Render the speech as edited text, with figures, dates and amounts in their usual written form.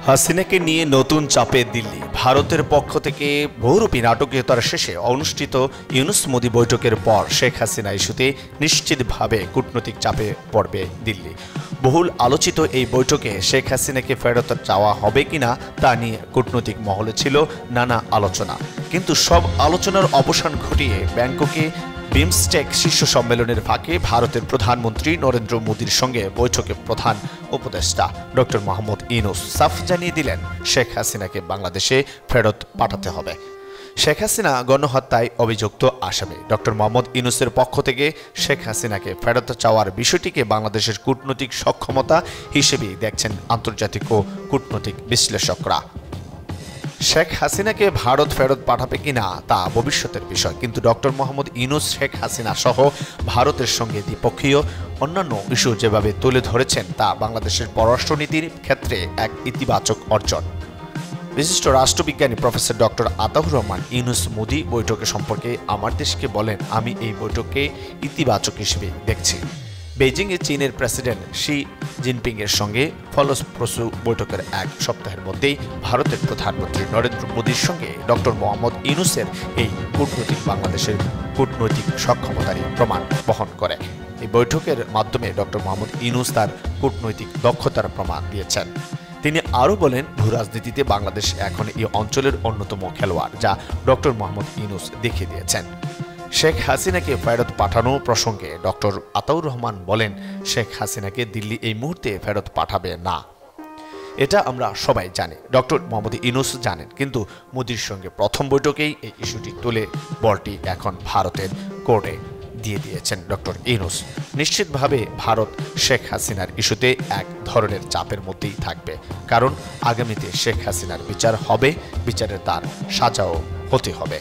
হাসিনাকে নিয়ে নতুন চাপে দিল্লি। ভারতের পক্ষ থেকে বহুরূপী নাটকীয়তার শেষে অনুষ্ঠিত ইউনূস মোদি বৈঠকের পর শেখ হাসিনা ইস্যুতে নিশ্চিতভাবে কূটনৈতিক চাপে পড়বে দিল্লি। বহুল আলোচিত এই বৈঠকে শেখ হাসিনাকে ফেরত চাওয়া হবে কিনা তা নিয়ে কূটনৈতিক মহলে ছিল নানা আলোচনা, কিন্তু সব আলোচনার অবসান ঘটিয়ে ব্যাংককে বিমস্টেক শীর্ষ সম্মেলনের ফাঁকে ভারতের প্রধানমন্ত্রী নরেন্দ্র মোদীর সঙ্গে বৈঠকে প্রধান উপদেষ্টা ডক্টর মোহাম্মদ ইউনূস সাফ জানিয়ে দিলেন শেখ হাসিনাকে বাংলাদেশে ফেরত পাঠাতে হবে। শেখ হাসিনা গণহত্যায় অভিযুক্ত আসামি। ডক্টর মোহাম্মদ ইউনূসের পক্ষ থেকে শেখ হাসিনাকে ফেরত চাওয়ার বিষয়টিকে বাংলাদেশের কূটনৈতিক সক্ষমতা হিসেবেই দেখছেন আন্তর্জাতিক ও কূটনৈতিক বিশ্লেষকরা। শেখ হাসিনাকে ভারত ফেরত পাঠাবে কিনা তা ভবিষ্যতের বিষয়, কিন্তু ডক্টর মোহাম্মদ ইউনূস শেখ হাসিনা সহ ভারতের সঙ্গে দ্বিপক্ষীয় অন্যান্য ইস্যু যেভাবে তুলে ধরেছেন তা বাংলাদেশের পররাষ্ট্রনীতির ক্ষেত্রে এক ইতিবাচক অর্জন। বিশিষ্ট রাষ্ট্রবিজ্ঞানী প্রফেসর ডক্টর আতাউর রহমান ইউনূস মোদি বৈঠকে সম্পর্কে আমার দেশকে বলেন, আমি এই বৈঠককে ইতিবাচক হিসেবে দেখছি। বেইজিংয়ে চীনের প্রেসিডেন্ট শি জিনপিংয়ের সঙ্গে ফলপ্রসূ বৈঠকের এক সপ্তাহের মধ্যেই ভারতের প্রধানমন্ত্রী নরেন্দ্র মোদীর সঙ্গে ডক্টর মোহাম্মদ ইউনূসের এই কূটনৈতিক বাংলাদেশের কূটনৈতিক সক্ষমতারই প্রমাণ বহন করে। এই বৈঠকের মাধ্যমে ডক্টর মোহাম্মদ ইউনূস তার কূটনৈতিক দক্ষতার প্রমাণ দিয়েছেন। তিনি আরও বলেন, ভূরাজনীতিতে বাংলাদেশ এখন এই অঞ্চলের অন্যতম খেলোয়াড়, যা ডক্টর মোহাম্মদ ইউনূস দেখিয়ে দিয়েছেন। শেখ হাসিনাকে ফেরত পাঠানো প্রসঙ্গে ডক্টর আতাউর রহমান বলেন, শেখ হাসিনাকে দিল্লি এই মুহূর্তে ফেরত পাঠাবে না, এটা আমরা সবাই জানি, ডক্টর মোহাম্মদ ইউনূস জানেন, কিন্তু মোদির সঙ্গে প্রথম বৈঠকেই এই ইস্যুটি তুলে বলটি এখন ভারতের কোর্টে দিয়ে দিয়েছেন ডক্টর ইউনূস। নিশ্চিতভাবে ভারত শেখ হাসিনার ইস্যুতে এক ধরনের চাপের মধ্যেই থাকবে, কারণ আগামীতে শেখ হাসিনার বিচার হবে, বিচারে তার সাজাও হতে হবে।